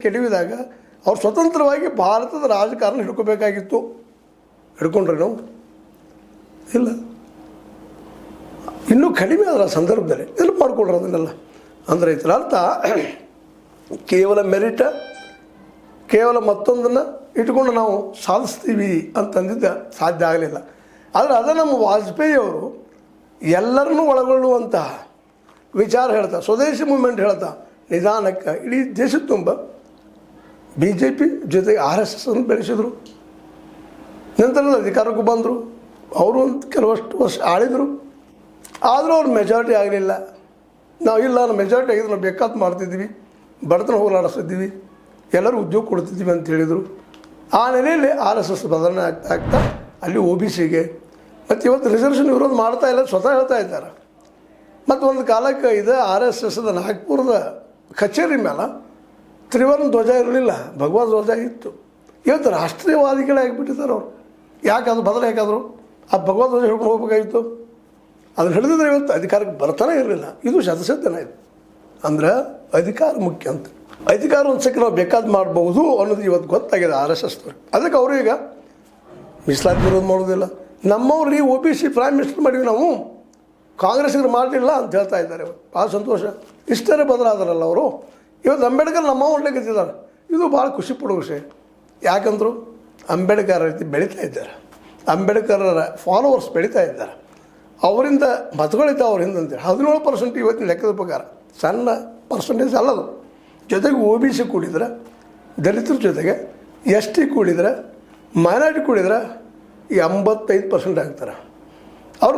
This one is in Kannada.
ಕೆಡವಿದಾಗ ಅವ್ರು ಸ್ವತಂತ್ರವಾಗಿ ಭಾರತದ ರಾಜಕಾರಣ ಹಿಡ್ಕೋಬೇಕಾಗಿತ್ತು. ಹಿಡ್ಕೊಂಡ್ರೆ ನಾವು ಇಲ್ಲ, ಇನ್ನೂ ಕಡಿಮೆ ಅದರ ಸಂದರ್ಭದಲ್ಲಿ ಎಲ್ಲ ಮಾಡ್ಕೊಳ್ರಿ ಅದನ್ನೆಲ್ಲ. ಅಂದರೆ ಇದರ ಅರ್ಥ ಕೇವಲ ಮೆರಿಟ, ಕೇವಲ ಮತ್ತೊಂದನ್ನು ಇಟ್ಕೊಂಡು ನಾವು ಸಾಧಿಸ್ತೀವಿ ಅಂತಂದಿದ್ದ ಸಾಧ್ಯ ಆಗಲಿಲ್ಲ. ಆದರೆ ಅದು ನಮ್ಮ ವಾಜಪೇಯಿ ಅವರು ಎಲ್ಲರನ್ನೂ ಒಳಗೊಳ್ಳುವಂತಹ ವಿಚಾರ ಹೇಳ್ತಾ, ಸ್ವದೇಶಿ ಮೂವ್ಮೆಂಟ್ ಹೇಳ್ತಾ ನಿಧಾನಕ್ಕೆ ಇಡೀ ದೇಶದ ತುಂಬ BJP ಜೊತೆಗೆ RSS ಅನ್ನು ಬೆಳೆಸಿದರು. ನಂತರ ಅಧಿಕಾರಕ್ಕೂ ಬಂದರು. ಅವರು ಒಂದು ಕೆಲವಷ್ಟು ವರ್ಷ ಆಳಿದರು. ಆದರೂ ಅವ್ರು ಮೆಜಾರಿಟಿ ಆಗಲಿಲ್ಲ. ನಾವು ಇಲ್ಲ, ನಾವು ಮೆಜಾರಿಟಿ ಆಗಿದ್ದು ನಾವು ಬೇಕಾದ ಮಾಡ್ತಿದ್ವಿ, ಬಡತನ ಹೋಗಲಾಡಿಸ್ತಿದ್ವಿ, ಎಲ್ಲರೂ ಉದ್ಯೋಗ ಕೊಡ್ತಿದ್ವಿ ಅಂತ ಹೇಳಿದರು. ಆ ನೆಲೆಯಲ್ಲಿ RSS ಬದಲಾವಣೆ ಆಗ್ತಾ ಅಲ್ಲಿ OBCಗೆ ಮತ್ತು ಇವತ್ತು ರಿಸರ್ವೇಷನ್ ವಿರೋಧ ಮಾಡ್ತಾ ಇಲ್ಲ, ಸ್ವತಃ ಹೇಳ್ತಾ ಇದ್ದಾರೆ. ಮತ್ತು ಒಂದು ಕಾಲಕ್ಕೆ ಇದು RSSದ ನಾಗ್ಪುರದ ಕಚೇರಿ ಮೇಲೆ ತ್ರಿವರ್ಣ ಧ್ವಜ ಇರಲಿಲ್ಲ, ಭಗವಾ ಧ್ವಜ ಇತ್ತು. ಇವತ್ತು ರಾಷ್ಟ್ರೀಯವಾದಿಗಳೇ ಆಗಿಬಿಟ್ಟಿದ್ದಾರೆ ಅವರು. ಯಾಕೆ ಅದು ಬದಲು ಯಾಕಾದರು ಆ ಭಗವಾ ಧ್ವಜ ಹಿಡ್ಕೊಂಡು ಹೋಗ್ಬೇಕಾಗಿತ್ತು? ಅದನ್ನು ಹಿಡಿದಿದ್ರೆ ಇವತ್ತು ಅಧಿಕಾರಕ್ಕೆ ಬರ್ತಾನೆ ಇರಲಿಲ್ಲ. ಇದು ಶತಸಿದ್ಧನ ಇದು. ಅಂದ್ರೆ ಅಧಿಕಾರ ಮುಖ್ಯ ಅಂತ. ಅಧಿಕಾರ ಒಂದು ಸಕ್ಕೆ ನಾವು ಬೇಕಾದ ಮಾಡ್ಬೋದು ಅನ್ನೋದು ಇವತ್ತು ಗೊತ್ತಾಗಿದೆ RSSದವ್ರಿಗೆ. ಅದಕ್ಕೆ ಅವರು ಈಗ ಮೀಸಲಾತಿ ವಿರೋಧ ಮಾಡೋದಿಲ್ಲ. ನಮ್ಮವ್ರು ಈ OBC ಪ್ರೈಮ್ ಮಿನಿಸ್ಟರ್ ಮಾಡಿವಿ, ನಾವು ಕಾಂಗ್ರೆಸ್ಸಿಗರು ಮಾಡಲಿಲ್ಲ ಅಂತ ಹೇಳ್ತಾ ಇದ್ದಾರೆ. ಭಾಳ ಸಂತೋಷ. ಇಷ್ಟರೇ ಬದಲಾದಾರಲ್ಲ ಅವರು. ಇವತ್ತು ಅಂಬೇಡ್ಕರ್ ನಮ್ಮ ಹೊಡ್ಲಿಕ್ಕಿದ್ದಾರೆ. ಇದು ಭಾಳ ಖುಷಿ ಪಡೋ ವಿಷಯ. ಯಾಕಂದ್ರು ಅಂಬೇಡ್ಕರ್ ರೀತಿ ಬೆಳೀತಾ ಇದ್ದಾರೆ, ಅಂಬೇಡ್ಕರರ ಫಾಲೋವರ್ಸ್ ಬೆಳೀತಾ ಇದ್ದಾರೆ, ಅವರಿಂದ ಮತಗಳಿದ್ದ ಅವ್ರ ಹಿಂದಂತೇಳಿ 17% ಇವತ್ತಿನ ಲೆಕ್ಕದ ಪ್ರಕಾರ. ಸಣ್ಣ ಪರ್ಸೆಂಟೇಜ್ ಅಲ್ಲದು. ಜೊತೆಗೆ OBC ಕೂಡಿದ್ರೆ, ದಲಿತರ ಜೊತೆಗೆ ST ಕೂಡಿದ್ರೆ, ಮೈನಾರಿಟಿ ಕೂಡಿದ್ರೆ 85% ಆಗ್ತಾರೆ.